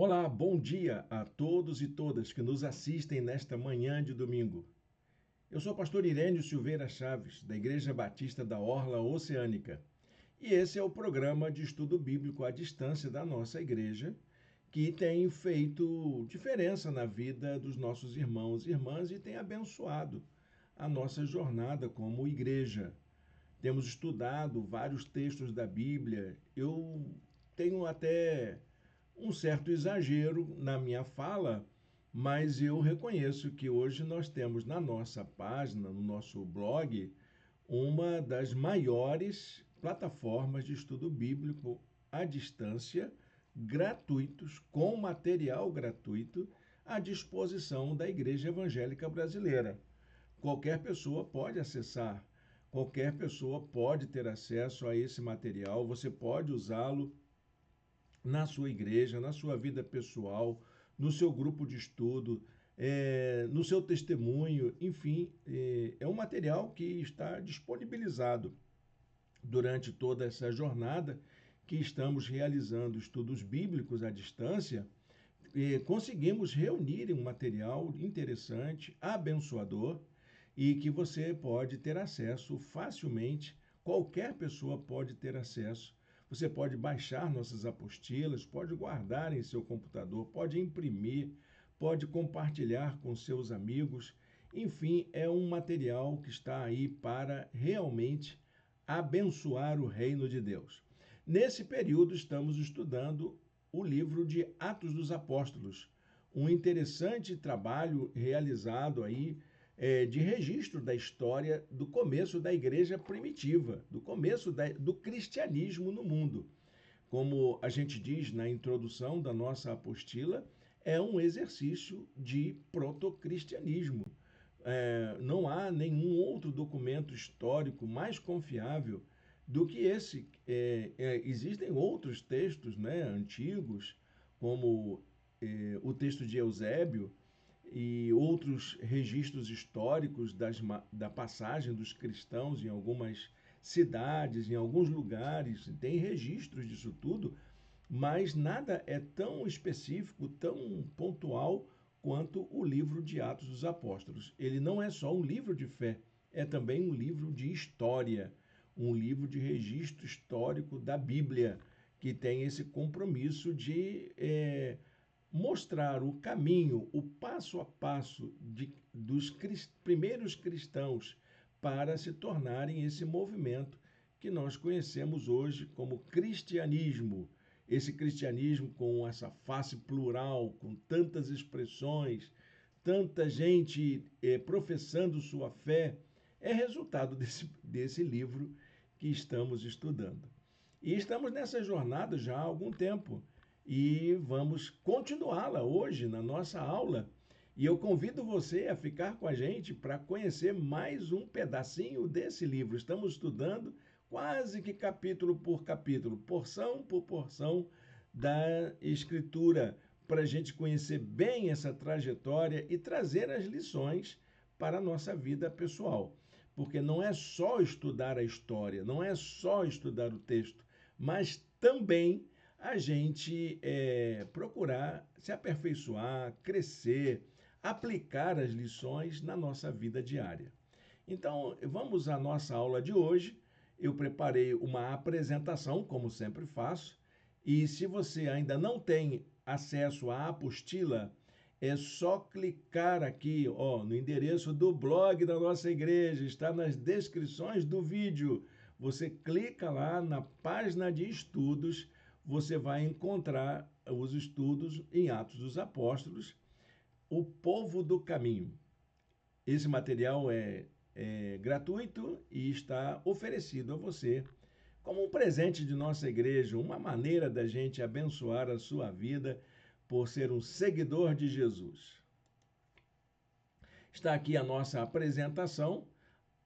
Olá, bom dia a todos e todas que nos assistem nesta manhã de domingo. Eu sou o pastor Irênio Silveira Chaves, da Igreja Batista da Orla Oceânica, e esse é o programa de estudo bíblico à distância da nossa igreja, que tem feito diferença na vida dos nossos irmãos e irmãs e tem abençoado a nossa jornada como igreja. Temos estudado vários textos da Bíblia. Eu tenho até um certo exagero na minha fala, mas eu reconheço que hoje nós temos na nossa página, no nosso blog, uma das maiores plataformas de estudo bíblico à distância, gratuitos, com material gratuito, à disposição da Igreja Evangélica Brasileira. Qualquer pessoa pode acessar, qualquer pessoa pode ter acesso a esse material, você pode usá-lo na sua igreja, na sua vida pessoal, no seu grupo de estudo, no seu testemunho, enfim, é um material que está disponibilizado durante toda essa jornada que estamos realizando estudos bíblicos à distância. Conseguimos reunir um material interessante, abençoador, e que você pode ter acesso facilmente, qualquer pessoa pode ter acesso. Você pode baixar nossas apostilas, pode guardar em seu computador, pode imprimir, pode compartilhar com seus amigos. Enfim, é um material que está aí para realmente abençoar o reino de Deus. Nesse período, estamos estudando o livro de Atos dos Apóstolos, um interessante trabalho realizado aí de registro da história do começo da igreja primitiva, do começo do cristianismo no mundo. Como a gente diz na introdução da nossa apostila, é um exercício de protocristianismo. Não há nenhum outro documento histórico mais confiável do que esse. Existem outros textos, né, antigos, como o texto de Eusébio, e outros registros históricos da passagem dos cristãos em algumas cidades, em alguns lugares, tem registros disso tudo, mas nada é tão específico, tão pontual quanto o livro de Atos dos Apóstolos. Ele não é só um livro de fé, é também um livro de história, um livro de registro histórico da Bíblia, que tem esse compromisso de mostrar o caminho, o passo a passo dos primeiros cristãos para se tornarem esse movimento que nós conhecemos hoje como cristianismo. Esse cristianismo com essa face plural, com tantas expressões, tanta gente professando sua fé, é resultado desse livro que estamos estudando. E estamos nessa jornada já há algum tempo e vamos continuá-la hoje na nossa aula. E eu convido você a ficar com a gente para conhecer mais um pedacinho desse livro. Estamos estudando quase que capítulo por capítulo, porção por porção da Escritura, para a gente conhecer bem essa trajetória e trazer as lições para a nossa vida pessoal. Porque não é só estudar a história, não é só estudar o texto, mas também a gente procurar se aperfeiçoar, crescer, aplicar as lições na nossa vida diária. Então, vamos à nossa aula de hoje. Eu preparei uma apresentação, como sempre faço, e se você ainda não tem acesso à apostila, é só clicar aqui, no endereço do blog da nossa igreja, está nas descrições do vídeo. Você clica lá na página de estudos, você vai encontrar os estudos em Atos dos Apóstolos, o povo do caminho. Esse material é gratuito e está oferecido a você como um presente de nossa igreja, uma maneira da gente abençoar a sua vida por ser um seguidor de Jesus. Está aqui a nossa apresentação,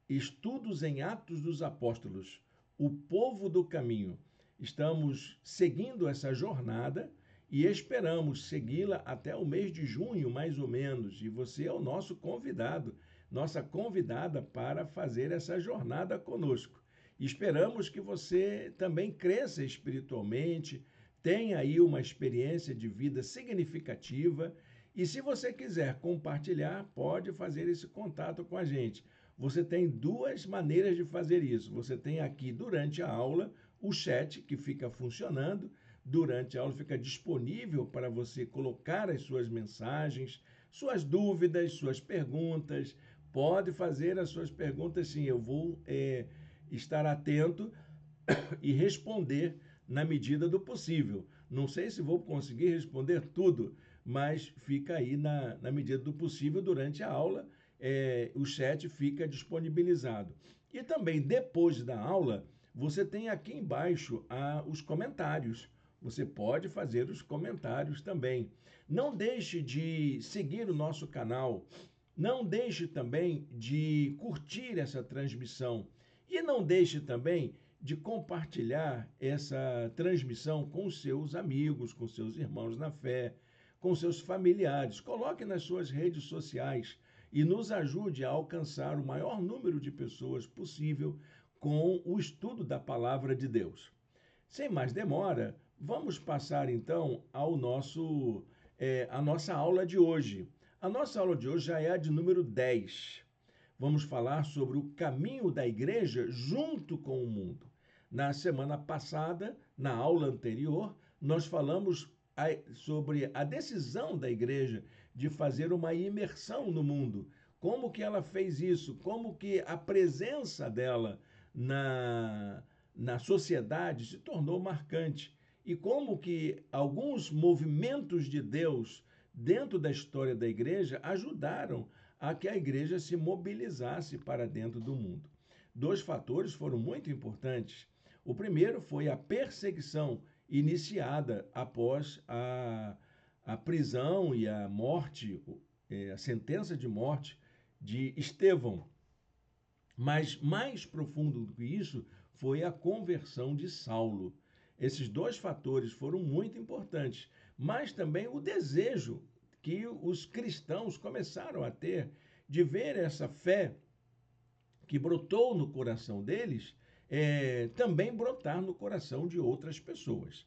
Estudos em Atos dos Apóstolos, o povo do caminho. Estamos seguindo essa jornada e esperamos segui-la até o mês de junho, mais ou menos. E você é o nosso convidado, nossa convidada para fazer essa jornada conosco. Esperamos que você também cresça espiritualmente, tem aí uma experiência de vida significativa e se você quiser compartilhar, pode fazer esse contato com a gente. Você tem duas maneiras de fazer isso. Você tem aqui durante a aula o chat que fica funcionando. Durante a aula fica disponível para você colocar as suas mensagens, suas dúvidas, suas perguntas. Pode fazer as suas perguntas, sim. Eu vou estar atento e responder na medida do possível. Não sei se vou conseguir responder tudo, mas fica aí na medida do possível durante a aula. O chat fica disponibilizado. E também depois da aula, você tem aqui embaixo os comentários. Você pode fazer os comentários também. Não deixe de seguir o nosso canal. Não deixe também de curtir essa transmissão. E não deixe também de compartilhar essa transmissão com seus amigos, com seus irmãos na fé, com seus familiares. Coloque nas suas redes sociais e nos ajude a alcançar o maior número de pessoas possível com o estudo da Palavra de Deus. Sem mais demora, vamos passar então ao a nossa aula de hoje. A nossa aula de hoje já é a de número 10. Vamos falar sobre o caminho da igreja junto com o mundo. Na semana passada, na aula anterior, nós falamos sobre a decisão da igreja de fazer uma imersão no mundo. Como que ela fez isso? Como que a presença dela na sociedade se tornou marcante? E como que alguns movimentos de Deus dentro da história da igreja ajudaram a que a igreja se mobilizasse para dentro do mundo. Dois fatores foram muito importantes. O primeiro foi a perseguição iniciada após a prisão e a morte, a sentença de morte de Estevão. Mas mais profundo do que isso foi a conversão de Saulo. Esses dois fatores foram muito importantes, mas também o desejo que os cristãos começaram a ter de ver essa fé que brotou no coração deles também brotar no coração de outras pessoas.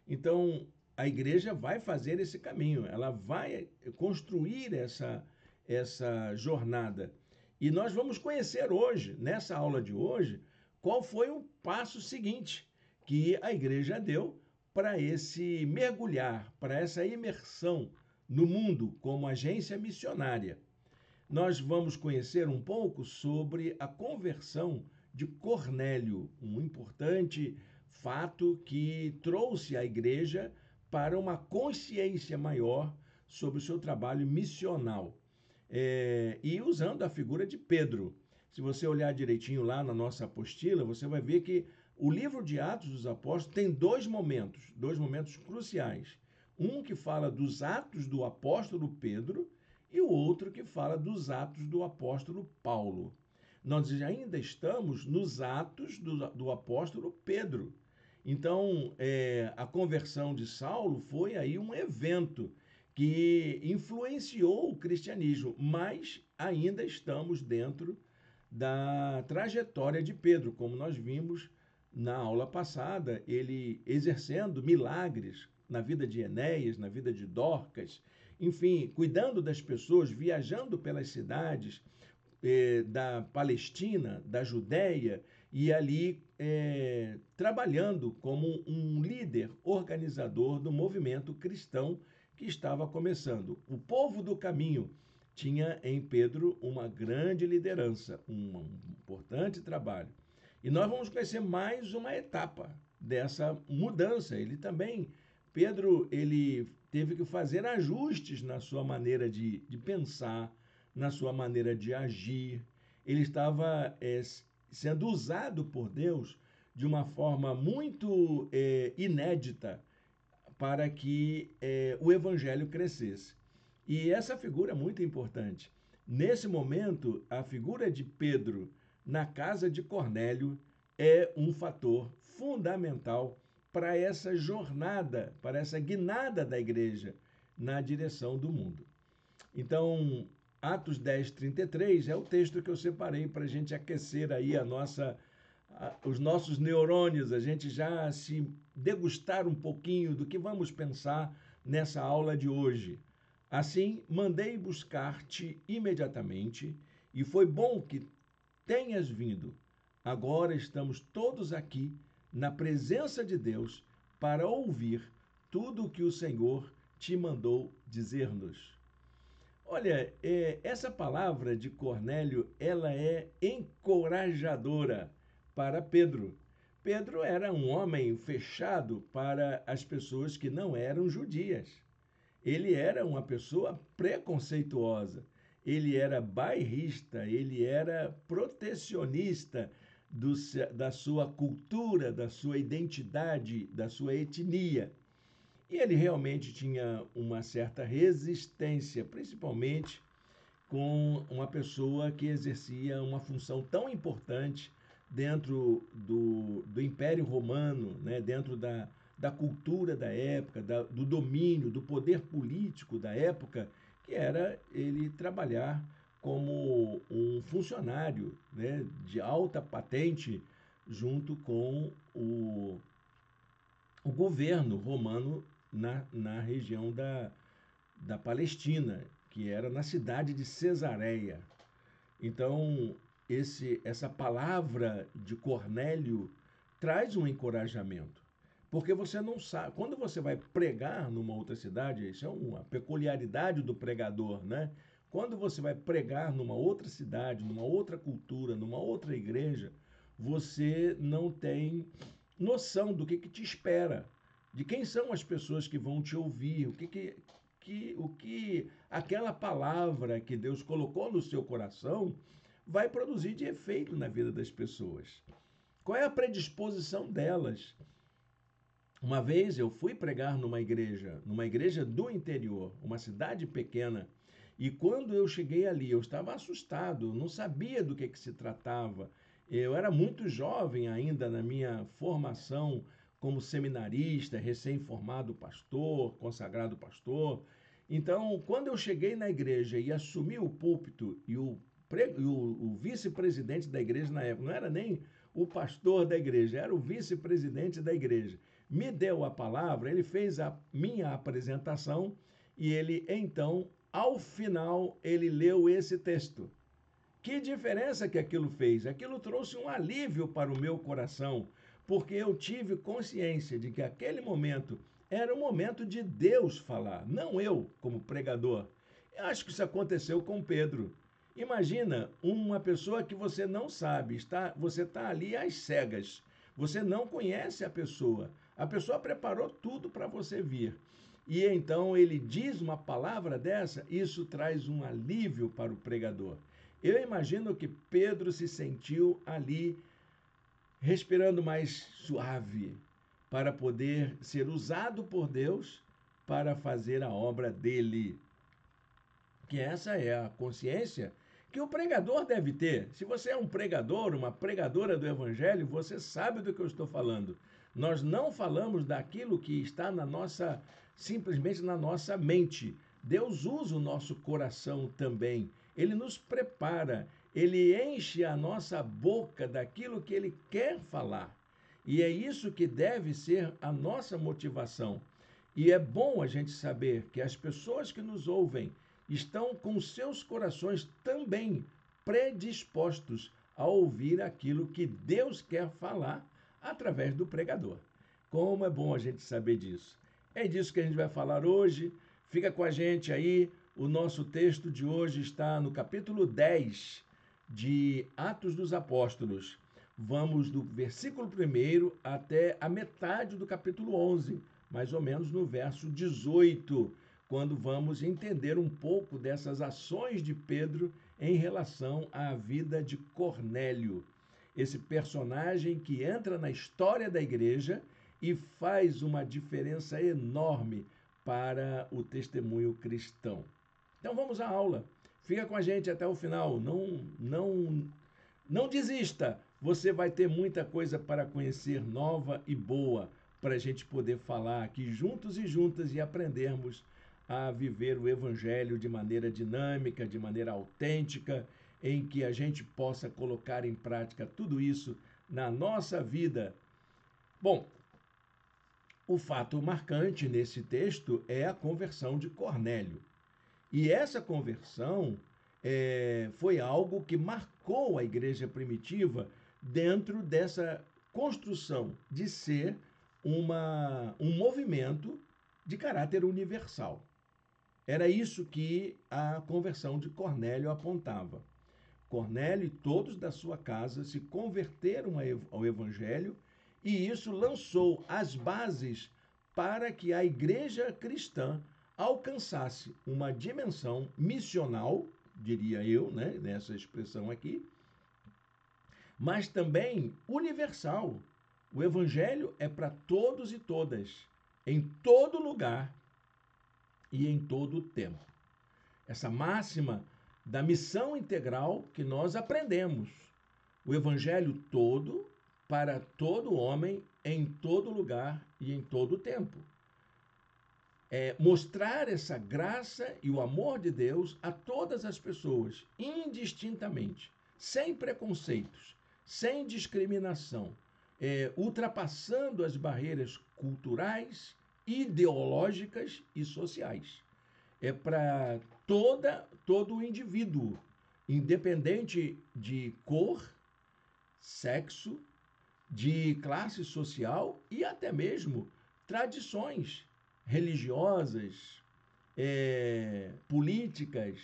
Então, a igreja vai fazer esse caminho, ela vai construir essa jornada. E nós vamos conhecer hoje, nessa aula de hoje, qual foi o passo seguinte que a igreja deu para esse mergulhar, para essa imersão no mundo como agência missionária. Nós vamos conhecer um pouco sobre a conversão de Cornélio, um importante fato que trouxe a igreja para uma consciência maior sobre o seu trabalho missional. E usando a figura de Pedro. Se você olhar direitinho lá na nossa apostila, você vai ver que o livro de Atos dos Apóstolos tem dois momentos cruciais. Um que fala dos atos do apóstolo Pedro e o outro que fala dos atos do apóstolo Paulo. Nós ainda estamos nos atos do apóstolo Pedro. Então, a conversão de Saulo foi aí um evento que influenciou o cristianismo, mas ainda estamos dentro da trajetória de Pedro, como nós vimos na aula passada, ele exercendo milagres na vida de Enéas, na vida de Dorcas, enfim, cuidando das pessoas, viajando pelas cidades da Palestina, da Judéia, e ali trabalhando como um líder organizador do movimento cristão que estava começando. O povo do caminho tinha em Pedro uma grande liderança, um importante trabalho. E nós vamos conhecer mais uma etapa dessa mudança. Pedro, ele teve que fazer ajustes na sua maneira de pensar, na sua maneira de agir. Ele estava sendo usado por Deus de uma forma muito inédita para que o evangelho crescesse. E essa figura é muito importante. Nesse momento, a figura de Pedro na casa de Cornélio é um fator fundamental para essa jornada, para essa guinada da igreja na direção do mundo. Então, Atos 10, 33 é o texto que eu separei para a gente aquecer aí os nossos neurônios, a gente já se degustar um pouquinho do que vamos pensar nessa aula de hoje. Assim, mandei buscar-te imediatamente, e foi bom que tenhas vindo. Agora estamos todos aqui na presença de Deus para ouvir tudo o que o Senhor te mandou dizer-nos. Olha, essa palavra de Cornélio, ela é encorajadora para Pedro. Pedro era um homem fechado para as pessoas que não eram judias. Ele era uma pessoa preconceituosa, ele era bairrista, ele era protecionista da sua cultura, da sua identidade, da sua etnia. E ele realmente tinha uma certa resistência, principalmente com uma pessoa que exercia uma função tão importante dentro do Império Romano, né? Dentro da cultura da época, do domínio, do poder político da época, que era ele trabalhar como um funcionário, né? De alta patente junto com o governo romano na região da Palestina, que era na cidade de Cesareia. Então, essa palavra de Cornélio traz um encorajamento, porque você não sabe, quando você vai pregar numa outra cidade, isso é uma peculiaridade do pregador, né? Quando você vai pregar numa outra cidade, numa outra cultura, numa outra igreja, você não tem noção do que te espera, de quem são as pessoas que vão te ouvir, o que aquela palavra que Deus colocou no seu coração vai produzir de efeito na vida das pessoas. Qual é a predisposição delas? Uma vez eu fui pregar numa igreja do interior, uma cidade pequena, e quando eu cheguei ali, eu estava assustado, não sabia do que se tratava. Eu era muito jovem ainda na minha formação como seminarista, recém-formado pastor, consagrado pastor. Então, quando eu cheguei na igreja e assumi o púlpito o vice-presidente da igreja na época, não era nem o pastor da igreja, era o vice-presidente da igreja, me deu a palavra, ele fez a minha apresentação e ele, então, ao final, ele leu esse texto. Que diferença que aquilo fez? Aquilo trouxe um alívio para o meu coração, porque eu tive consciência de que aquele momento era o momento de Deus falar, não eu como pregador. Eu acho que isso aconteceu com Pedro. Imagina uma pessoa que você não sabe, você está ali às cegas, você não conhece a pessoa preparou tudo para você vir. E então ele diz uma palavra dessa, isso traz um alívio para o pregador. Eu imagino que Pedro se sentiu ali respirando mais suave para poder ser usado por Deus para fazer a obra dele. Que essa é a consciência que o pregador deve ter. Se você é um pregador, uma pregadora do evangelho, você sabe do que eu estou falando. Nós não falamos daquilo que está simplesmente na nossa mente. Deus usa o nosso coração também. Ele nos prepara, ele enche a nossa boca daquilo que ele quer falar. E é isso que deve ser a nossa motivação. E é bom a gente saber que as pessoas que nos ouvem estão com seus corações também predispostos a ouvir aquilo que Deus quer falar através do pregador. Como é bom a gente saber disso. É disso que a gente vai falar hoje. Fica com a gente aí. O nosso texto de hoje está no capítulo 10 de Atos dos Apóstolos. Vamos do versículo 1 até a metade do capítulo 11, mais ou menos no verso 18, quando vamos entender um pouco dessas ações de Pedro em relação à vida de Cornélio, esse personagem que entra na história da igreja e faz uma diferença enorme para o testemunho cristão. Então vamos à aula. Fica com a gente até o final. Não desista. Você vai ter muita coisa para conhecer nova e boa para a gente poder falar aqui juntos e juntas e aprendermos a viver o evangelho de maneira dinâmica, de maneira autêntica, em que a gente possa colocar em prática tudo isso na nossa vida. Bom, o fato marcante nesse texto é a conversão de Cornélio. E essa conversão foi algo que marcou a igreja primitiva dentro dessa construção de ser um movimento de caráter universal. Era isso que a conversão de Cornélio apontava. Cornélio e todos da sua casa se converteram ao Evangelho e isso lançou as bases para que a igreja cristã alcançasse uma dimensão missional, diria eu, né, nessa expressão aqui, mas também universal. O Evangelho é para todos e todas, em todo lugar e em todo o tempo. Essa máxima da missão integral que nós aprendemos. O Evangelho todo, para todo homem, em todo lugar e em todo tempo. Mostrar essa graça e o amor de Deus a todas as pessoas, indistintamente, sem preconceitos, sem discriminação, ultrapassando as barreiras culturais, ideológicas e sociais. É para todo o indivíduo, independente de cor, sexo, de classe social e até mesmo tradições religiosas, políticas,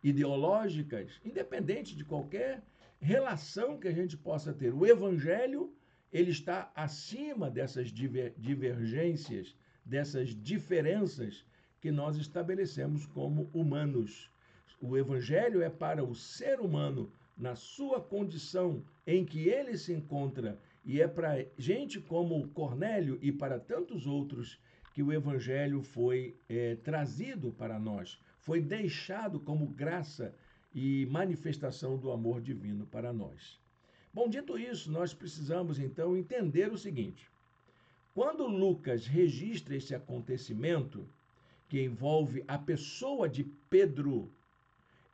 ideológicas, independente de qualquer relação que a gente possa ter. O Evangelho ele está acima dessas divergências, dessas diferenças que nós estabelecemos como humanos. O Evangelho é para o ser humano na sua condição em que ele se encontra e é para gente como Cornélio e para tantos outros que o Evangelho foi trazido para nós, foi deixado como graça e manifestação do amor divino para nós. Bom, dito isso, nós precisamos então entender o seguinte: quando Lucas registra esse acontecimento, que envolve a pessoa de Pedro,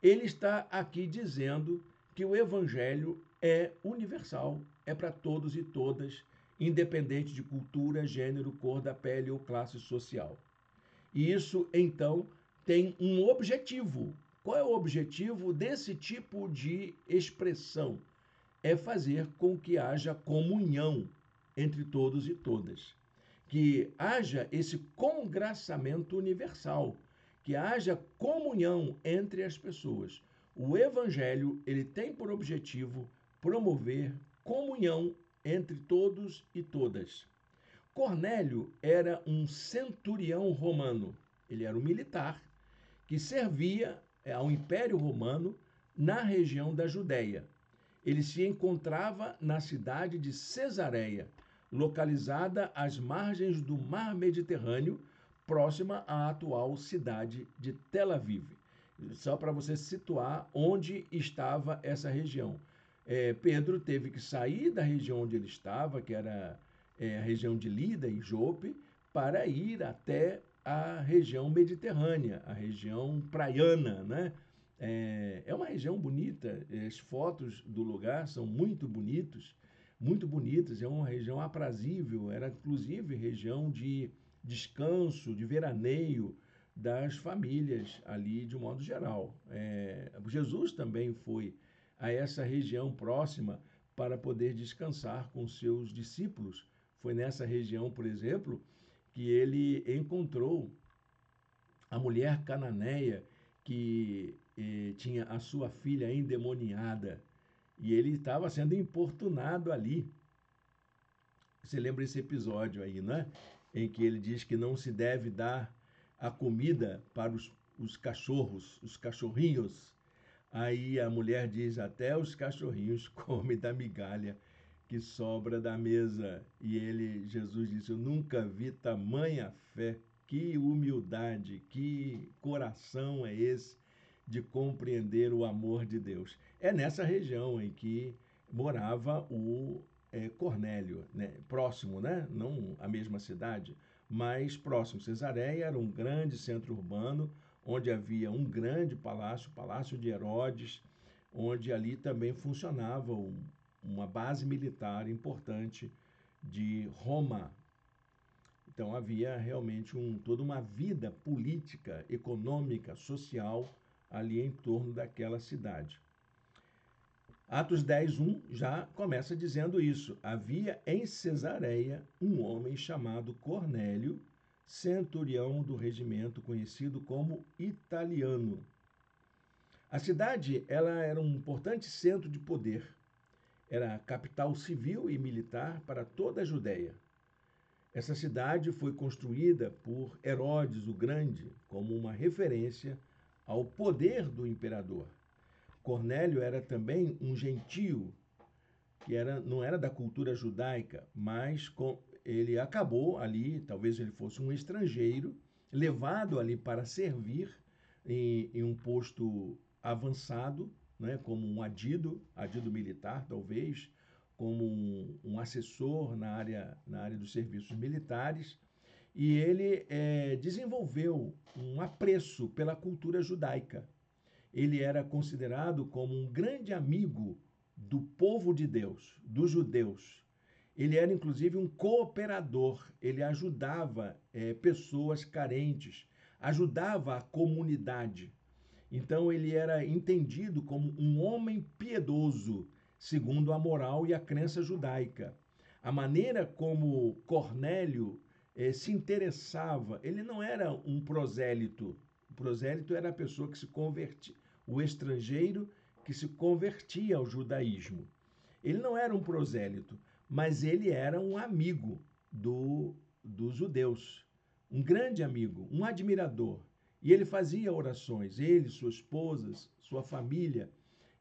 ele está aqui dizendo que o evangelho é universal, é para todos e todas, independente de cultura, gênero, cor da pele ou classe social. E isso, então, tem um objetivo. Qual é o objetivo desse tipo de expressão? É fazer com que haja comunhão entre todos e todas. Que haja esse congraçamento universal, que haja comunhão entre as pessoas. O evangelho, ele tem por objetivo promover comunhão entre todos e todas. Cornélio era um centurião romano. Ele era um militar que servia ao Império Romano na região da Judéia. Ele se encontrava na cidade de Cesareia, localizada às margens do Mar Mediterrâneo, próxima à atual cidade de Tel Aviv. Só para você situar onde estava essa região. Pedro teve que sair da região onde ele estava, que era a região de Lida e Jope, para ir até a região mediterrânea, a região praiana, né? É uma região bonita, as fotos do lugar são muito bonitas, é uma região aprazível, era inclusive região de descanso, de veraneio das famílias ali de um modo geral. Jesus também foi a essa região próxima para poder descansar com seus discípulos. Foi nessa região, por exemplo, que ele encontrou a mulher cananeia que tinha a sua filha endemoniada e ele estava sendo importunado ali. Você lembra esse episódio aí, né? Em que ele diz que não se deve dar a comida para os cachorros, os cachorrinhos. Aí a mulher diz, até os cachorrinhos comem da migalha que sobra da mesa. E Jesus disse, eu nunca vi tamanha fé, que humildade, que coração é esse de compreender o amor de Deus. É nessa região em que morava o Cornélio, né? Próximo, né? Não a mesma cidade, mas próximo. Cesareia era um grande centro urbano, onde havia um grande palácio, o Palácio de Herodes, onde ali também funcionava uma base militar importante de Roma. Então havia realmente toda uma vida política, econômica, social ali em torno daquela cidade. Atos 10:1 já começa dizendo isso. Havia em Cesareia um homem chamado Cornélio, centurião do regimento conhecido como Italiano. A cidade ela era um importante centro de poder. Era a capital civil e militar para toda a Judéia. Essa cidade foi construída por Herodes o Grande como uma referência ao poder do imperador. Cornélio era também um gentio, que não era da cultura judaica, mas ele acabou ali, talvez ele fosse um estrangeiro, levado ali para servir em um posto avançado, né, como um adido militar, talvez, como um assessor na área dos serviços militares, e ele desenvolveu um apreço pela cultura judaica. Ele era considerado como um grande amigo do povo de Deus, dos judeus. Ele era, inclusive, um cooperador. Ele ajudava pessoas carentes, ajudava a comunidade. Então, ele era entendido como um homem piedoso, segundo a moral e a crença judaica. A maneira como Cornélio se interessava, ele não era um prosélito. O prosélito era a pessoa que se convertia, o estrangeiro que se convertia ao judaísmo. Ele não era um prosélito, mas ele era um amigo dos judeus, um grande amigo, um admirador. E ele fazia orações. Ele, sua esposa, sua família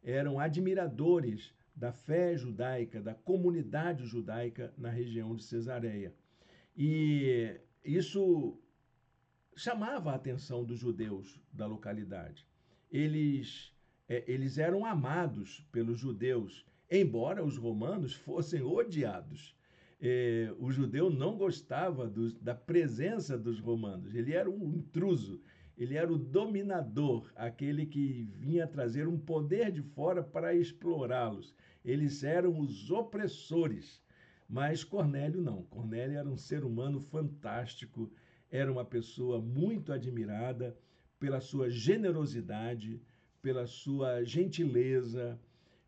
eram admiradores da fé judaica, da comunidade judaica na região de Cesareia. E isso chamava a atenção dos judeus da localidade. Eles eram amados pelos judeus, embora os romanos fossem odiados. O judeu não gostava da presença dos romanos, ele era um intruso, ele era o dominador, aquele que vinha trazer um poder de fora para explorá-los. Eles eram os opressores. Mas Cornélio não. Cornélio era um ser humano fantástico, era uma pessoa muito admirada pela sua generosidade, pela sua gentileza,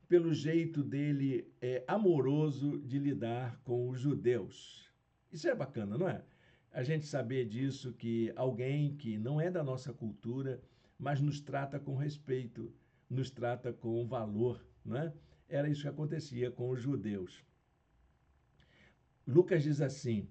pelo jeito dele amoroso de lidar com os judeus. Isso é bacana, não é? A gente saber disso, que alguém que não é da nossa cultura, mas nos trata com respeito, nos trata com valor, não é? Era isso que acontecia com os judeus. Lucas diz assim: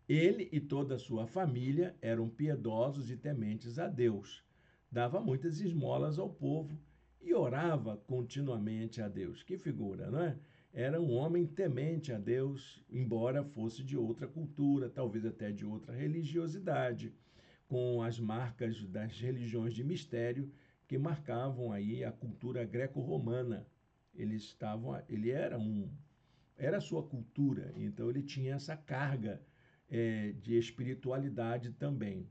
ele e toda a sua família eram piedosos e tementes a Deus. Dava muitas esmolas ao povo e orava continuamente a Deus. Que figura, não é? Era um homem temente a Deus, embora fosse de outra cultura, talvez até de outra religiosidade, com as marcas das religiões de mistério que marcavam aí a cultura greco-romana. Ele era a sua cultura, então ele tinha essa carga de espiritualidade também.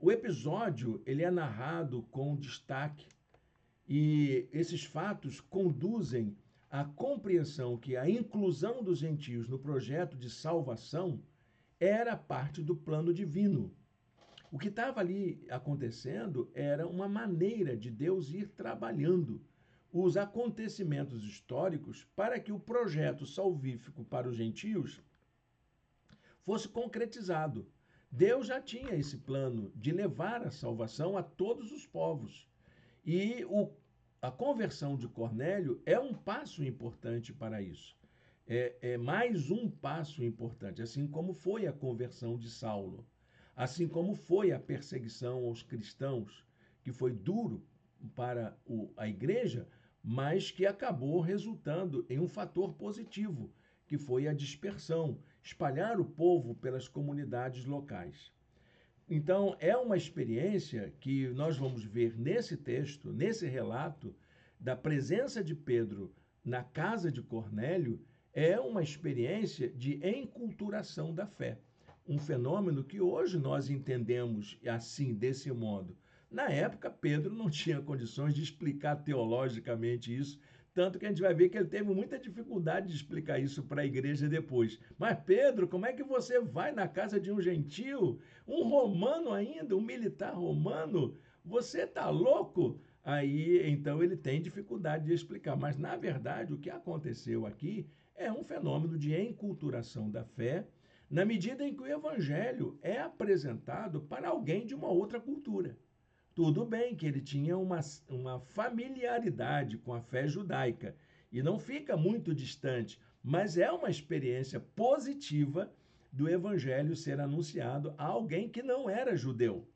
O episódio ele é narrado com destaque e esses fatos conduzem à compreensão que a inclusão dos gentios no projeto de salvação era parte do plano divino. O que estava ali acontecendo era uma maneira de Deus ir trabalhando os acontecimentos históricos para que o projeto salvífico para os gentios fosse concretizado. Deus já tinha esse plano de levar a salvação a todos os povos. E a conversão de Cornélio é um passo importante para isso. É mais um passo importante, assim como foi a conversão de Saulo, assim como foi a perseguição aos cristãos, que foi duro para a igreja, mas que acabou resultando em um fator positivo, que foi a dispersão, espalhar o povo pelas comunidades locais. Então, é uma experiência que nós vamos ver nesse texto, nesse relato, da presença de Pedro na casa de Cornélio, é uma experiência de enculturação da fé. Um fenômeno que hoje nós entendemos assim, desse modo. Na época, Pedro não tinha condições de explicar teologicamente isso Tanto que a gente vai ver que ele teve muita dificuldade de explicar isso para a igreja depois. Mas, Pedro, como é que você vai na casa de um gentio, um romano ainda, um militar romano? Você está louco? Aí, então, ele tem dificuldade de explicar. Mas, na verdade, o que aconteceu aqui é um fenômeno de enculturação da fé, na medida em que o evangelho é apresentado para alguém de uma outra cultura. Tudo bem que ele tinha uma familiaridade com a fé judaica e não fica muito distante, mas é uma experiência positiva do evangelho ser anunciado a alguém que não era judeu,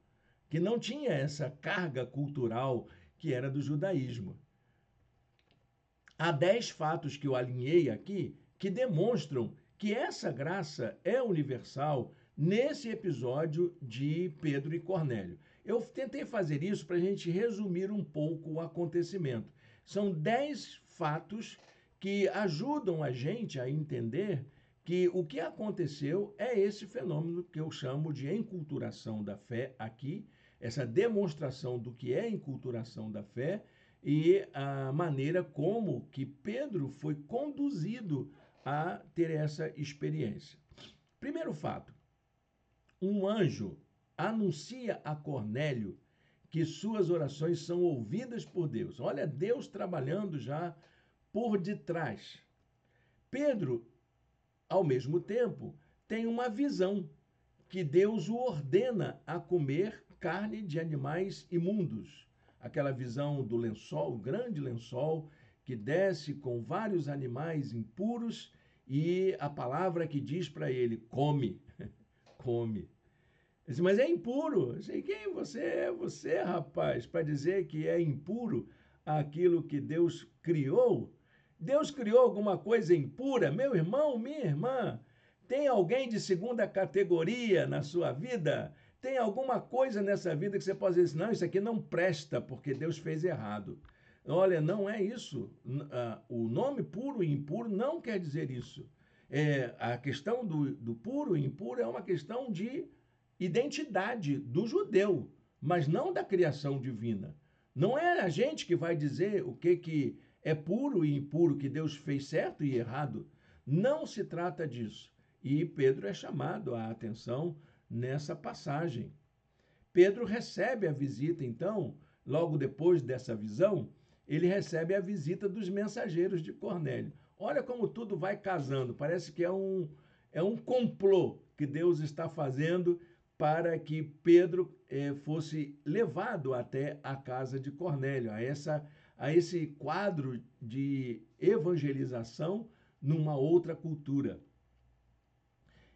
que não tinha essa carga cultural que era do judaísmo. Há 10 fatos que eu alinhei aqui que demonstram que essa graça é universal nesse episódio de Pedro e Cornélio. Eu tentei fazer isso para a gente resumir um pouco o acontecimento. São 10 fatos que ajudam a gente a entender que o que aconteceu é esse fenômeno que eu chamo de enculturação da fé aqui, essa demonstração do que é enculturação da fé e a maneira como que Pedro foi conduzido a ter essa experiência. Primeiro fato, um anjo anuncia a Cornélio que suas orações são ouvidas por Deus. Olha, Deus trabalhando já por detrás. Pedro, ao mesmo tempo, tem uma visão que Deus o ordena a comer carne de animais imundos. Aquela visão do lençol, o grande lençol, que desce com vários animais impuros e a palavra que diz para ele, come, come. Disse, mas é impuro. Eu sei, quem você é, você, rapaz, para dizer que é impuro aquilo que Deus criou? Deus criou alguma coisa impura? Meu irmão, minha irmã, tem alguém de segunda categoria na sua vida? Tem alguma coisa nessa vida que você pode dizer assim, não, isso aqui não presta porque Deus fez errado. Olha, não é isso. O nome puro e impuro não quer dizer isso. A questão do puro e impuro é uma questão de identidade do judeu, mas não da criação divina. Não é a gente que vai dizer o que é puro e impuro, que Deus fez certo e errado. Não se trata disso. E Pedro é chamado a atenção nessa passagem. Pedro recebe a visita, então, logo depois dessa visão, ele recebe a visita dos mensageiros de Cornélio. Olha como tudo vai casando, parece que é um complô que Deus está fazendo para que Pedro fosse levado até a casa de Cornélio, a esse quadro de evangelização numa outra cultura.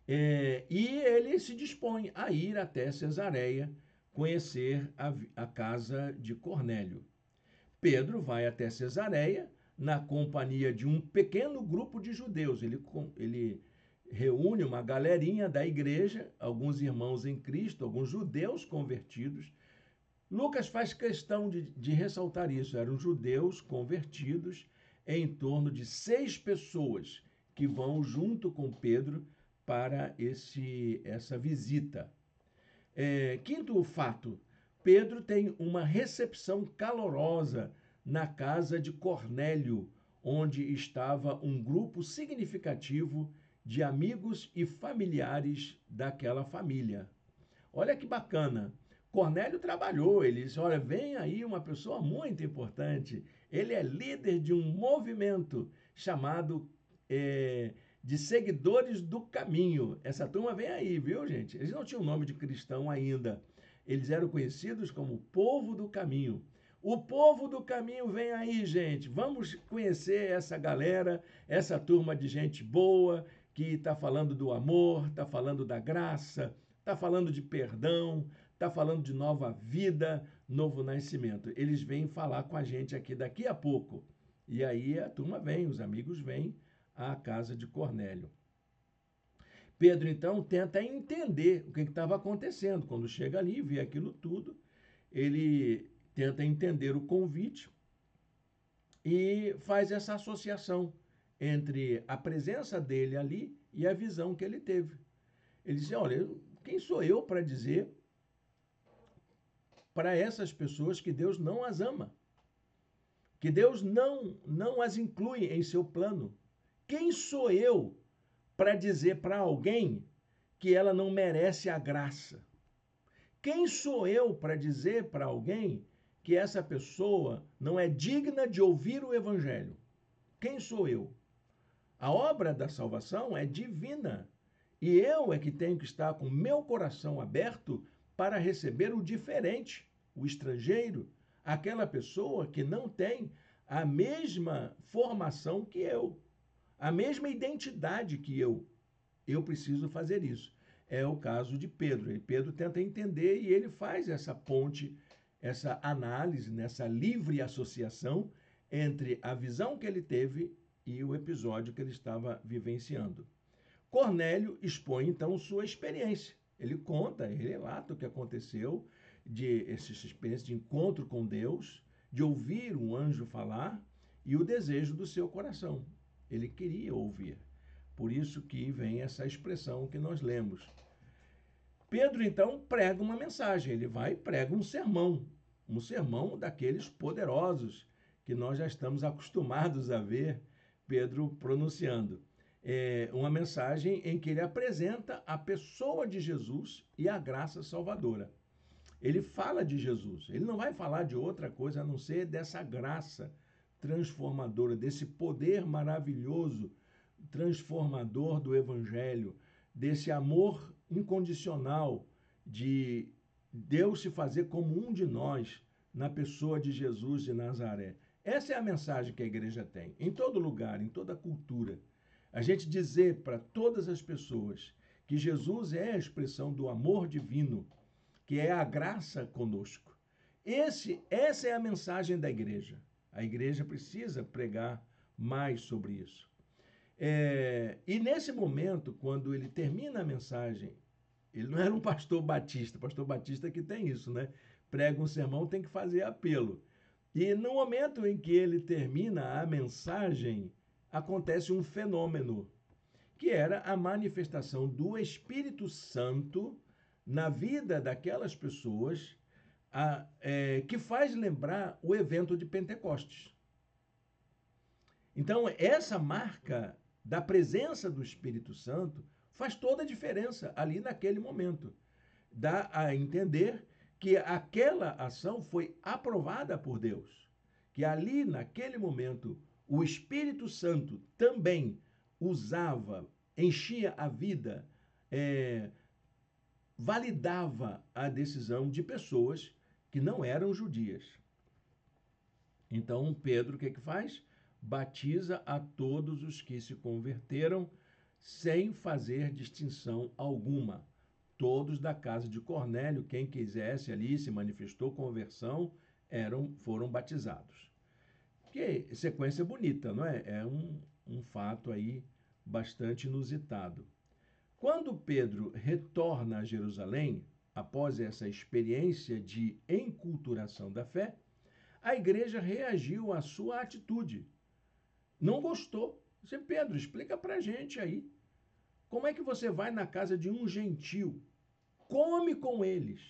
E ele se dispõe a ir até Cesareia, conhecer a casa de Cornélio. Pedro vai até Cesareia na companhia de um pequeno grupo de judeus. Ele reúne uma galerinha da igreja, alguns irmãos em Cristo, alguns judeus convertidos. Lucas faz questão de ressaltar isso. Eram judeus convertidos, em torno de 6 pessoas que vão junto com Pedro para essa visita. Quinto fato, Pedro tem uma recepção calorosa na casa de Cornélio, onde estava um grupo significativo de amigos e familiares daquela família. Olha que bacana. Cornélio trabalhou, ele disse, olha, vem aí uma pessoa muito importante. Ele é líder de um movimento chamado de seguidores do caminho. Essa turma vem aí, viu, gente? Eles não tinham nome de cristão ainda. Eles eram conhecidos como povo do caminho. O povo do caminho vem aí, gente. Vamos conhecer essa galera, essa turma de gente boa, que está falando do amor, está falando da graça, está falando de perdão, está falando de nova vida, novo nascimento. Eles vêm falar com a gente aqui daqui a pouco. E aí a turma vem, os amigos vêm à casa de Cornélio. Pedro, então, tenta entender o que estava acontecendo. Quando chega ali e vê aquilo tudo, ele tenta entender o convite e faz essa associação entre a presença dele ali e a visão que ele teve. Ele diz, olha, quem sou eu para dizer para essas pessoas que Deus não as ama? que Deus não as inclui em seu plano. Quem sou eu para dizer para alguém que ela não merece a graça? Quem sou eu para dizer para alguém que essa pessoa não é digna de ouvir o evangelho? Quem sou eu? A obra da salvação é divina. E eu é que tenho que estar com meu coração aberto para receber o diferente, o estrangeiro, aquela pessoa que não tem a mesma formação que eu, a mesma identidade que eu. Eu preciso fazer isso. É o caso de Pedro. E Pedro tenta entender e ele faz essa ponte, essa análise, nessa livre associação entre a visão que ele teve e o episódio que ele estava vivenciando. Cornélio expõe, então, sua experiência. Ele conta, ele relata o que aconteceu, essa experiência de encontro com Deus, de ouvir um anjo falar e o desejo do seu coração. Ele queria ouvir. Por isso que vem essa expressão que nós lemos. Pedro, então, prega uma mensagem. Ele vai e prega um sermão daqueles poderosos que nós já estamos acostumados a ver Pedro pronunciando. Uma mensagem em que ele apresenta a pessoa de Jesus e a graça salvadora. Ele fala de Jesus, ele não vai falar de outra coisa a não ser dessa graça transformadora, desse poder maravilhoso, transformador do Evangelho, desse amor incondicional de Deus se fazer como um de nós na pessoa de Jesus de Nazaré. Essa é a mensagem que a igreja tem, em todo lugar, em toda cultura. A gente dizer para todas as pessoas que Jesus é a expressão do amor divino, que é a graça conosco. Essa é a mensagem da igreja. A igreja precisa pregar mais sobre isso. E nesse momento, quando ele termina a mensagem, ele não era um pastor batista que tem isso, né? Prega um sermão, tem que fazer apelo. E no momento em que ele termina a mensagem, acontece um fenômeno, que era a manifestação do Espírito Santo na vida daquelas pessoas, que faz lembrar o evento de Pentecostes. Então, essa marca da presença do Espírito Santo faz toda a diferença ali naquele momento. Dá a entender que aquela ação foi aprovada por Deus, que ali naquele momento o Espírito Santo também usava, enchia a vida, validava a decisão de pessoas que não eram judias. Então Pedro o que faz? Batiza a todos os que se converteram sem fazer distinção alguma. Todos da casa de Cornélio, quem quisesse ali, se manifestou conversão, foram batizados. Que sequência bonita, não é? É um fato aí bastante inusitado. Quando Pedro retorna a Jerusalém, após essa experiência de enculturação da fé, a igreja reagiu à sua atitude. Não gostou. Você, Pedro, explica pra gente aí. Como é que você vai na casa de um gentil? Come com eles.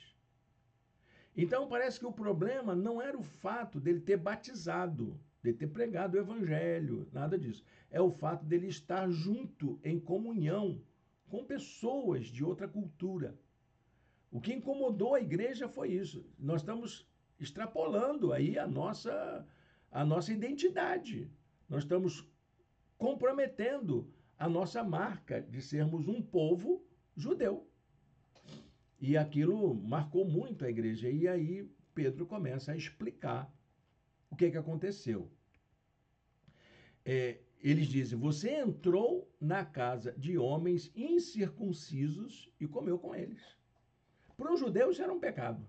Então parece que o problema não era o fato dele ter batizado, de ter pregado o evangelho, nada disso. É o fato dele estar junto, em comunhão, com pessoas de outra cultura. O que incomodou a igreja foi isso. Nós estamos extrapolando aí a nossa identidade. Nós estamos comprometendo a nossa marca de sermos um povo judeu. E aquilo marcou muito a igreja. E aí Pedro começa a explicar o que aconteceu. Eles dizem, você entrou na casa de homens incircuncisos e comeu com eles. Para um judeu isso era um pecado.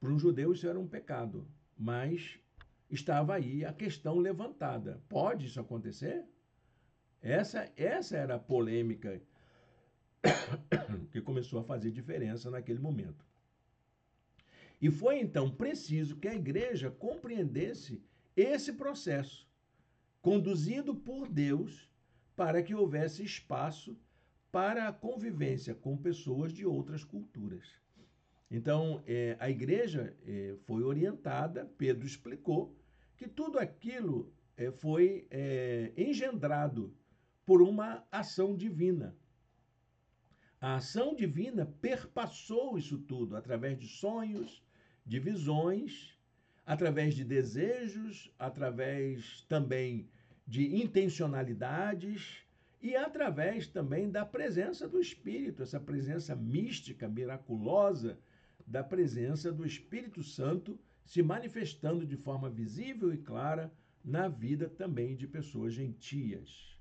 Para um judeu isso era um pecado. Mas estava aí a questão levantada. Pode isso acontecer? Essa era a polêmica que começou a fazer diferença naquele momento. E foi então preciso que a igreja compreendesse esse processo, conduzido por Deus, para que houvesse espaço para a convivência com pessoas de outras culturas. Então, a igreja foi orientada, Pedro explicou, que tudo aquilo foi engendrado por uma ação divina. A ação divina perpassou isso tudo através de sonhos, de visões, através de desejos, através também de intencionalidades e através também da presença do Espírito, essa presença mística, miraculosa, da presença do Espírito Santo se manifestando de forma visível e clara na vida também de pessoas gentias.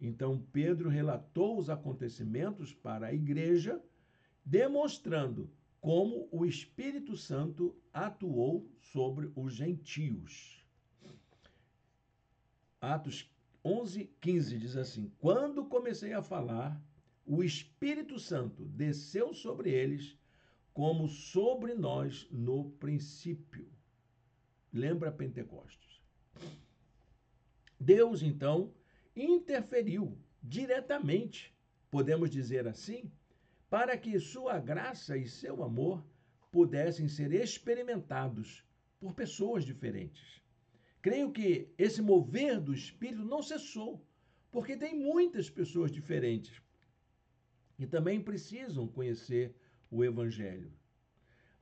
Então, Pedro relatou os acontecimentos para a igreja, demonstrando como o Espírito Santo atuou sobre os gentios. Atos 11:15 diz assim: Quando comecei a falar, o Espírito Santo desceu sobre eles como sobre nós no princípio. Lembra Pentecostes. Deus, então, interferiu diretamente, podemos dizer assim, para que sua graça e seu amor pudessem ser experimentados por pessoas diferentes. Creio que esse mover do Espírito não cessou, porque tem muitas pessoas diferentes que também precisam conhecer o Evangelho.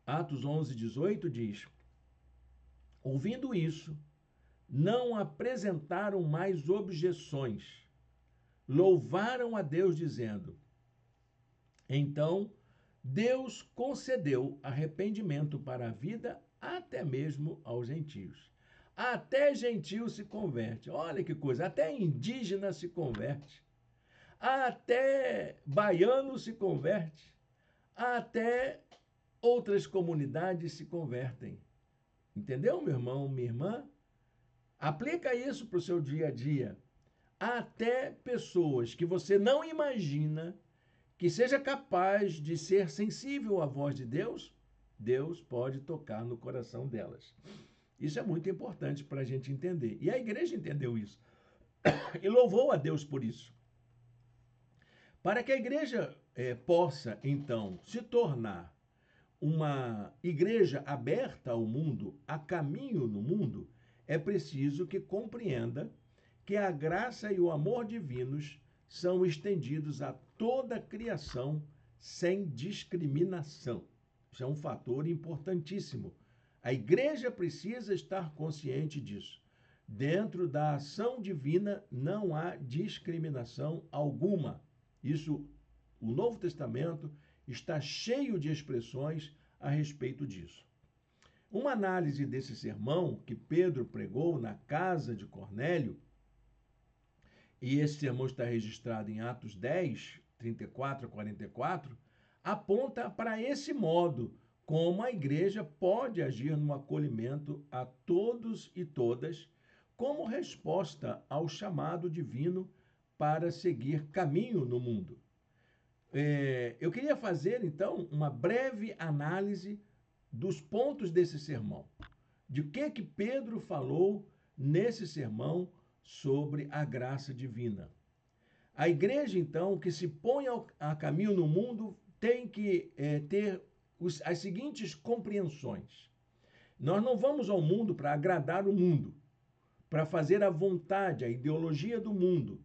Atos 11:18 diz: Ouvindo isso, não apresentaram mais objeções, louvaram a Deus, dizendo: Então Deus concedeu arrependimento para a vida até mesmo aos gentios. Até gentio se converte. Olha que coisa, até indígena se converte. Até baiano se converte. Até outras comunidades se convertem. Entendeu, meu irmão, minha irmã? Aplica isso para o seu dia a dia. Até pessoas que você não imagina que seja capaz de ser sensível à voz de Deus, Deus pode tocar no coração delas. Isso é muito importante para a gente entender. E a igreja entendeu isso e louvou a Deus por isso. Para que a igreja possa, então, se tornar uma igreja aberta ao mundo, a caminho no mundo, é preciso que compreenda que a graça e o amor divinos são estendidos a toda a criação sem discriminação. Isso é um fator importantíssimo. A igreja precisa estar consciente disso. Dentro da ação divina não há discriminação alguma. Isso, o Novo Testamento está cheio de expressões a respeito disso. Uma análise desse sermão que Pedro pregou na casa de Cornélio, e esse sermão está registrado em Atos 10, 34 a 44, aponta para esse modo como a igreja pode agir no acolhimento a todos e todas, como resposta ao chamado divino para seguir caminho no mundo. Eu queria fazer, então, uma breve análise dos pontos desse sermão. De que Pedro falou nesse sermão sobre a graça divina. A igreja, então, que se põe a caminho no mundo, tem que ter as seguintes compreensões. Nós não vamos ao mundo para agradar o mundo, para fazer a vontade, a ideologia do mundo,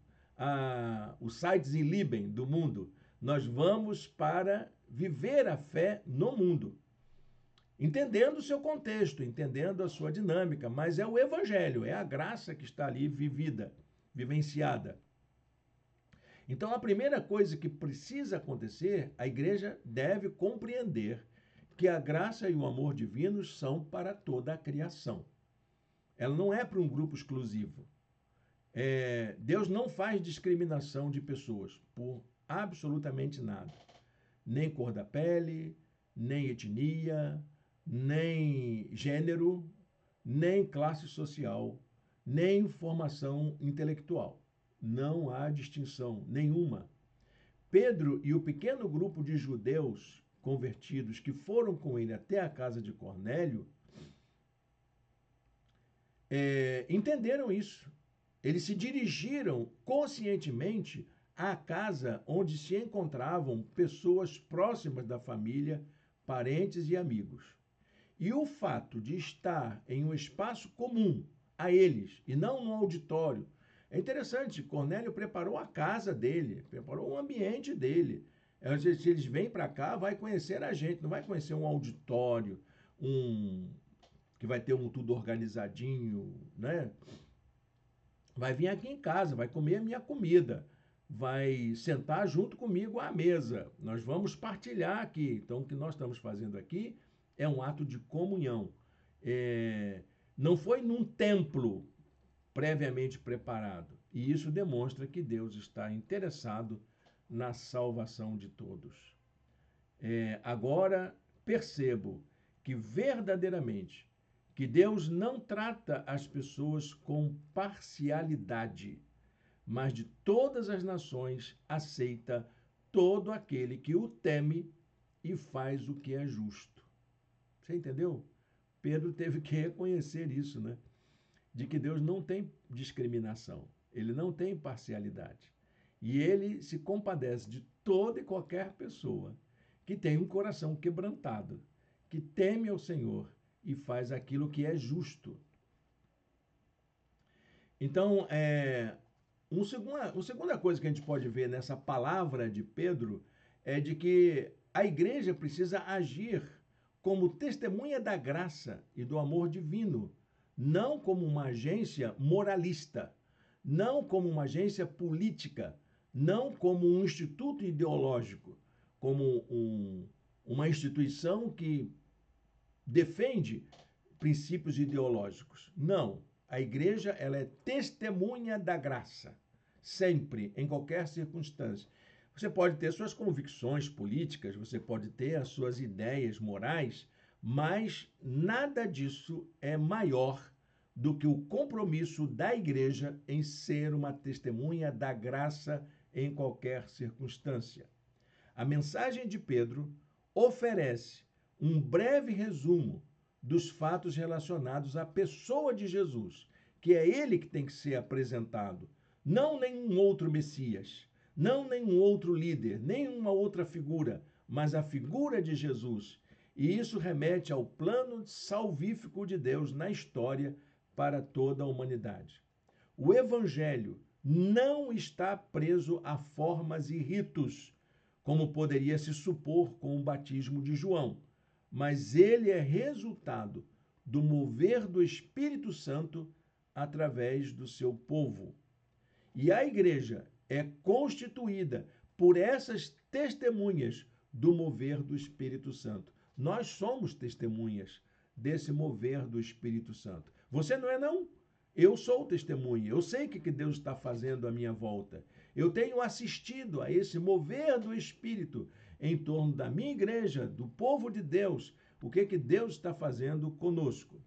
o sites e libem do mundo. Nós vamos para viver a fé no mundo, entendendo o seu contexto, entendendo a sua dinâmica, mas é o evangelho, é a graça que está ali vivida, vivenciada. Então, a primeira coisa que precisa acontecer, a igreja deve compreender que a graça e o amor divinos são para toda a criação. Ela não é para um grupo exclusivo. Deus não faz discriminação de pessoas por absolutamente nada. Nem cor da pele, nem etnia, nem gênero, nem classe social, nem formação intelectual. Não há distinção nenhuma. Pedro e o pequeno grupo de judeus convertidos que foram com ele até a casa de Cornélio entenderam isso. Eles se dirigiram conscientemente à casa onde se encontravam pessoas próximas da família parentes e amigos. E o fato de estar em um espaço comum a eles e não no auditório. É interessante, Cornélio preparou a casa dele, preparou o ambiente dele. Se eles vêm para cá, vai conhecer a gente, não vai conhecer um auditório, que vai ter tudo organizadinho, né? Vai vir aqui em casa, vai comer a minha comida, vai sentar junto comigo à mesa. Nós vamos partilhar aqui. Então, o que nós estamos fazendo aqui é um ato de comunhão. Não foi num templo previamente preparado. E isso demonstra que Deus está interessado na salvação de todos. Agora percebo que verdadeiramente que Deus não trata as pessoas com parcialidade, mas de todas as nações aceita todo aquele que o teme e faz o que é justo. Você entendeu? Pedro teve que reconhecer isso, né? De que Deus não tem discriminação, ele não tem parcialidade. E ele se compadece de toda e qualquer pessoa que tem um coração quebrantado, que teme ao Senhor e faz aquilo que é justo. Então, uma segunda coisa que a gente pode ver nessa palavra de Pedro é de que a igreja precisa agir como testemunha da graça e do amor divino, não como uma agência moralista, não como uma agência política, não como um instituto ideológico, como uma instituição que defende princípios ideológicos. Não. A igreja, ela é testemunha da graça, sempre, em qualquer circunstância. Você pode ter suas convicções políticas, você pode ter as suas ideias morais, mas nada disso é maior do que o compromisso da igreja em ser uma testemunha da graça em qualquer circunstância. A mensagem de Pedro oferece um breve resumo dos fatos relacionados à pessoa de Jesus, que é ele que tem que ser apresentado, não nenhum outro Messias, não nenhum outro líder, nenhuma outra figura, mas a figura de Jesus. E isso remete ao plano salvífico de Deus na história para toda a humanidade. O Evangelho não está preso a formas e ritos, como poderia se supor com o batismo de João, mas ele é resultado do mover do Espírito Santo através do seu povo. E a igreja é constituída por essas testemunhas do mover do Espírito Santo. Nós somos testemunhas desse mover do Espírito Santo. Você não é, não? Eu sou testemunha. Eu sei o que Deus está fazendo à minha volta. Eu tenho assistido a esse mover do Espírito em torno da minha igreja, do povo de Deus. O que Deus está fazendo conosco?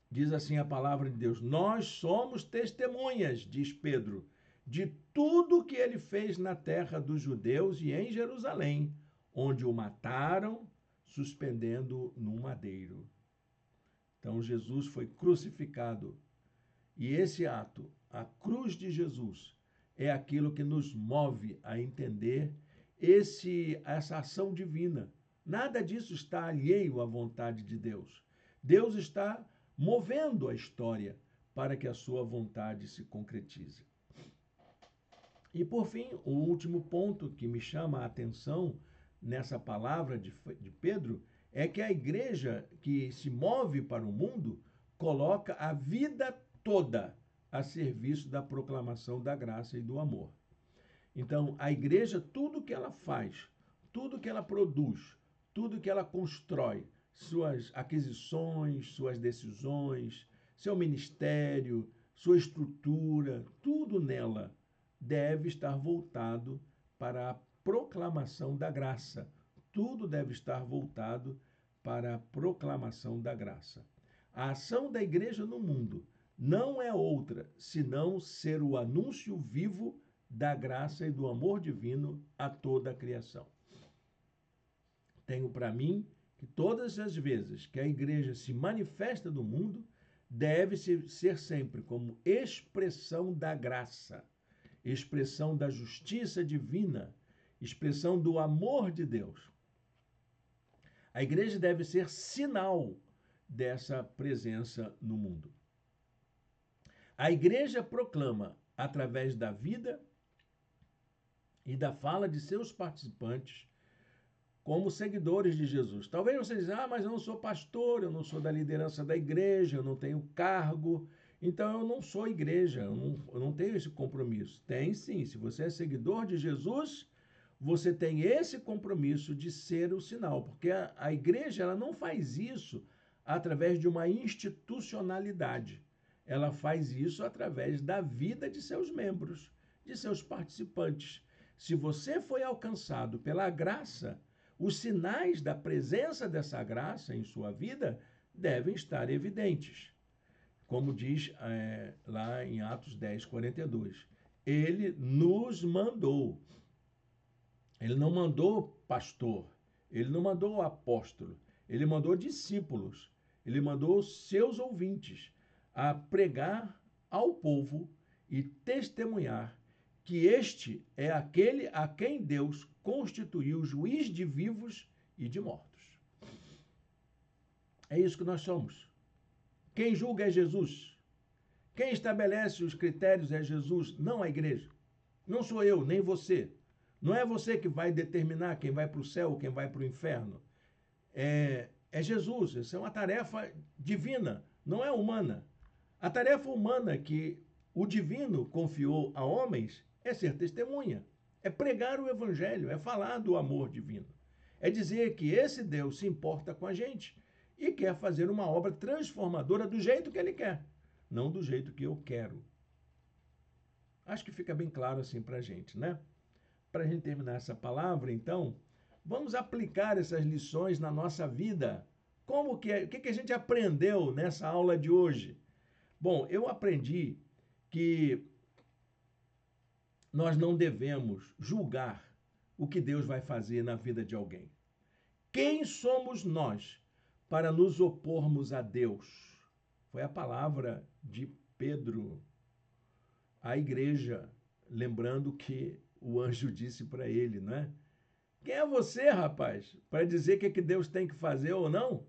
Diz assim a palavra de Deus: nós somos testemunhas, diz Pedro, de tudo que ele fez na terra dos judeus e em Jerusalém, onde o mataram, suspendendo no madeiro. Então Jesus foi crucificado. E esse ato, a cruz de Jesus, é aquilo que nos move a entender essa ação divina. Nada disso está alheio à vontade de Deus. Deus está movendo a história para que a sua vontade se concretize. E, por fim, o último ponto que me chama a atenção nessa palavra de Pedro é que a igreja que se move para o mundo coloca a vida toda a serviço da proclamação da graça e do amor. Então, a igreja, tudo que ela faz, tudo que ela produz, tudo que ela constrói, suas aquisições, suas decisões, seu ministério, sua estrutura, tudo nela deve estar voltado para a proclamação da graça. Tudo deve estar voltado para a proclamação da graça. A ação da igreja no mundo não é outra senão ser o anúncio vivo da graça e do amor divino a toda a criação. Tenho para mim que todas as vezes que a igreja se manifesta no mundo, deve ser sempre como expressão da graça, expressão da justiça divina, expressão do amor de Deus. A igreja deve ser sinal dessa presença no mundo. A igreja proclama, através da vida e da fala de seus participantes, como seguidores de Jesus. Talvez você diga, mas eu não sou pastor, eu não sou da liderança da igreja, eu não tenho cargo, então eu não sou igreja, eu não tenho esse compromisso. Tem sim, se você é seguidor de Jesus, você tem esse compromisso de ser o sinal, porque a igreja ela não faz isso através de uma institucionalidade. Ela faz isso através da vida de seus membros, de seus participantes. Se você foi alcançado pela graça, os sinais da presença dessa graça em sua vida devem estar evidentes. Como diz lá em Atos 10, 42. Ele nos mandou. Ele não mandou pastor, ele não mandou apóstolo, ele mandou discípulos, ele mandou seus ouvintes a pregar ao povo e testemunhar que este é aquele a quem Deus constituiu juiz de vivos e de mortos. É isso que nós somos. Quem julga é Jesus. Quem estabelece os critérios é Jesus, não a igreja. Não sou eu, nem você. Não é você que vai determinar quem vai para o céu ou quem vai para o inferno. É Jesus. Isso é uma tarefa divina, não é humana. A tarefa humana que o divino confiou a homens é ser testemunha, é pregar o evangelho, é falar do amor divino. É dizer que esse Deus se importa com a gente e quer fazer uma obra transformadora do jeito que ele quer, não do jeito que eu quero. Acho que fica bem claro assim para a gente, né? Para a gente terminar essa palavra, então, vamos aplicar essas lições na nossa vida. O que a gente aprendeu nessa aula de hoje? Bom, eu aprendi que nós não devemos julgar o que Deus vai fazer na vida de alguém. Quem somos nós para nos opormos a Deus? Foi a palavra de Pedro à igreja, lembrando que o anjo disse para ele, né? Quem é você, rapaz, para dizer o que Deus tem que fazer ou não?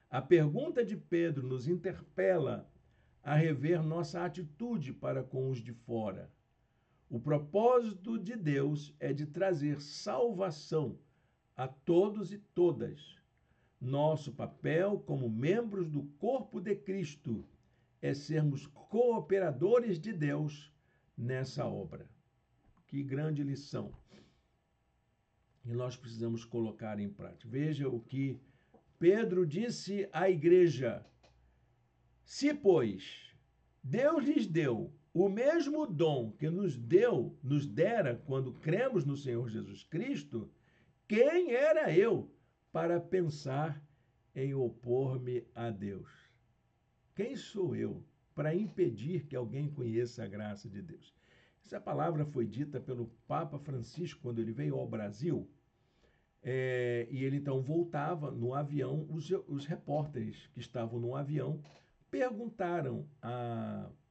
A pergunta de Pedro nos interpela a rever nossa atitude para com os de fora. O propósito de Deus é de trazer salvação a todos e todas. Nosso papel como membros do corpo de Cristo é sermos cooperadores de Deus nessa obra. Que grande lição! E nós precisamos colocar em prática. Veja o que Pedro disse à igreja: se, pois, Deus lhes deu o mesmo dom que nos dera quando cremos no Senhor Jesus Cristo, quem era eu para pensar em opor-me a Deus? Quem sou eu para impedir que alguém conheça a graça de Deus? Essa palavra foi dita pelo Papa Francisco quando ele veio ao Brasil. E ele então voltava no avião. Os repórteres que estavam no avião perguntaram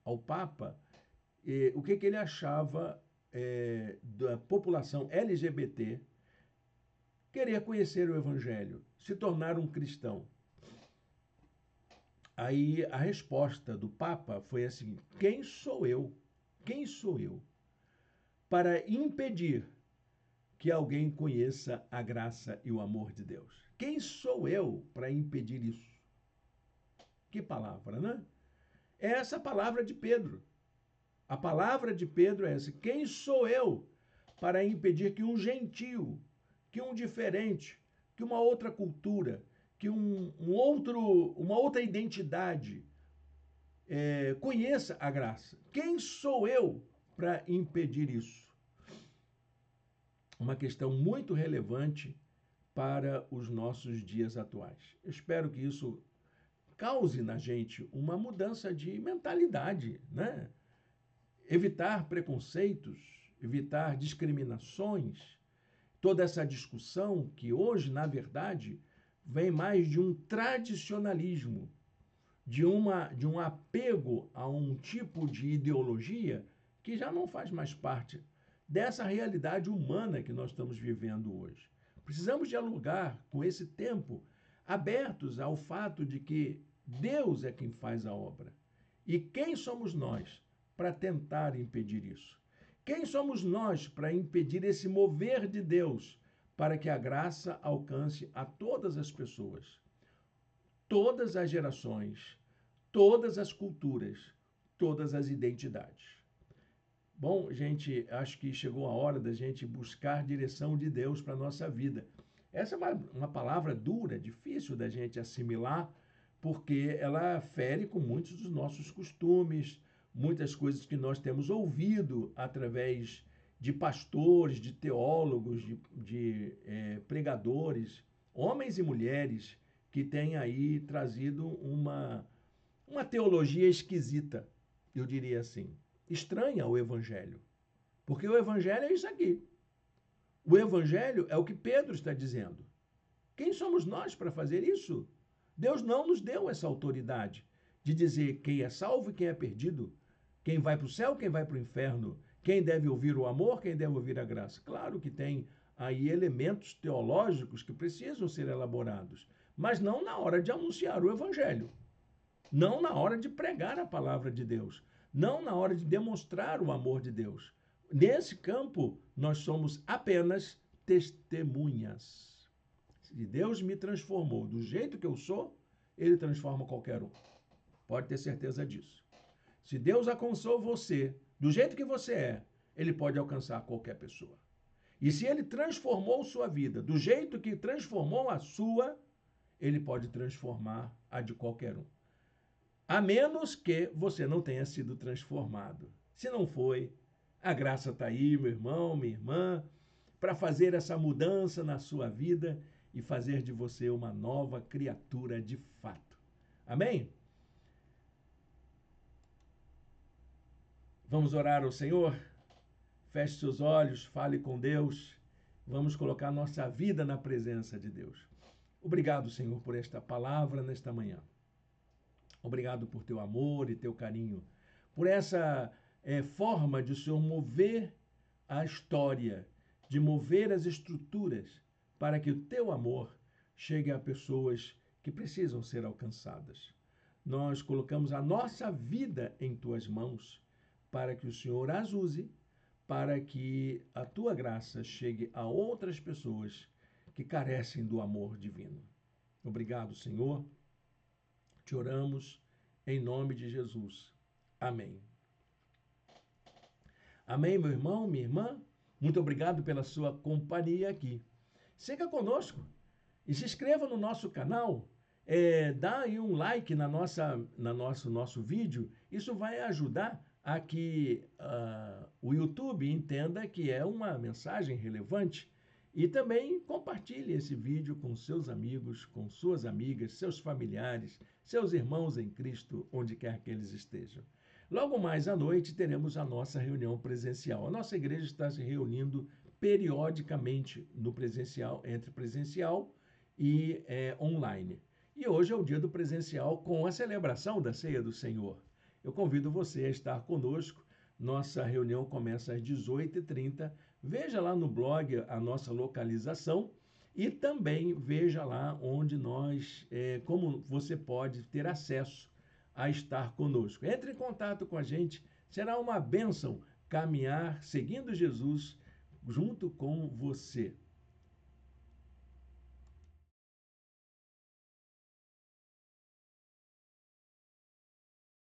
ao Papa o que ele achava da população LGBT querer conhecer o Evangelho, se tornar um cristão. Aí a resposta do Papa foi assim: quem sou eu? Quem sou eu para impedir que alguém conheça a graça e o amor de Deus? Quem sou eu para impedir isso? Que palavra, né? É essa palavra de Pedro. A palavra de Pedro é essa: quem sou eu para impedir que um gentio, que um diferente, que uma outra cultura, que uma outra identidade conheça a graça? Quem sou eu para impedir isso? Uma questão muito relevante para os nossos dias atuais. Eu espero que isso cause na gente uma mudança de mentalidade, né? Evitar preconceitos, evitar discriminações, toda essa discussão que hoje, na verdade, vem mais de um tradicionalismo, de um apego a um tipo de ideologia que já não faz mais parte dessa realidade humana que nós estamos vivendo hoje. Precisamos dialogar com esse tempo, abertos ao fato de que Deus é quem faz a obra. E quem somos nós para tentar impedir isso? Quem somos nós para impedir esse mover de Deus para que a graça alcance a todas as pessoas, todas as gerações, todas as culturas, todas as identidades? Bom, gente, acho que chegou a hora da gente buscar direção de Deus para a nossa vida. Essa é uma palavra dura, difícil da gente assimilar, porque ela fere com muitos dos nossos costumes, muitas coisas que nós temos ouvido através de pastores, de teólogos, de pregadores, homens e mulheres que têm aí trazido uma teologia esquisita, eu diria assim, estranha ao Evangelho. Porque o Evangelho é isso aqui. O Evangelho é o que Pedro está dizendo. Quem somos nós para fazer isso? Deus não nos deu essa autoridade de dizer quem é salvo e quem é perdido, quem vai para o céu, quem vai para o inferno, quem deve ouvir o amor, quem deve ouvir a graça. Claro que tem aí elementos teológicos que precisam ser elaborados, mas não na hora de anunciar o Evangelho, não na hora de pregar a palavra de Deus, não na hora de demonstrar o amor de Deus. Nesse campo, nós somos apenas testemunhas. Se Deus me transformou do jeito que eu sou, Ele transforma qualquer um. Pode ter certeza disso. Se Deus alcançou você do jeito que você é, Ele pode alcançar qualquer pessoa. E se Ele transformou sua vida do jeito que transformou a sua, Ele pode transformar a de qualquer um. A menos que você não tenha sido transformado. Se não foi, a graça está aí, meu irmão, minha irmã, para fazer essa mudança na sua vida e fazer de você uma nova criatura de fato. Amém? Vamos orar ao Senhor? Feche seus olhos, fale com Deus. Vamos colocar nossa vida na presença de Deus. Obrigado, Senhor, por esta palavra nesta manhã. Obrigado por teu amor e teu carinho, por essa forma de o Senhor mover a história, de mover as estruturas para que o teu amor chegue a pessoas que precisam ser alcançadas. Nós colocamos a nossa vida em tuas mãos para que o Senhor as use, para que a tua graça chegue a outras pessoas que carecem do amor divino. Obrigado, Senhor. Te oramos em nome de Jesus. Amém. Amém, meu irmão, minha irmã? Muito obrigado pela sua companhia aqui. Siga conosco e se inscreva no nosso canal. Dá aí um like nosso vídeo. Isso vai ajudar a que o YouTube entenda que é uma mensagem relevante. E também compartilhe esse vídeo com seus amigos, com suas amigas, seus familiares, seus irmãos em Cristo, onde quer que eles estejam. Logo mais à noite teremos a nossa reunião presencial. A nossa igreja está se reunindo periodicamente no presencial, entre presencial e online. E hoje é o dia do presencial com a celebração da Ceia do Senhor. Eu convido você a estar conosco. Nossa reunião começa às 18h30. Veja lá no blog a nossa localização e também veja lá onde como você pode ter acesso a estar conosco. Entre em contato com a gente, será uma bênção caminhar seguindo Jesus junto com você.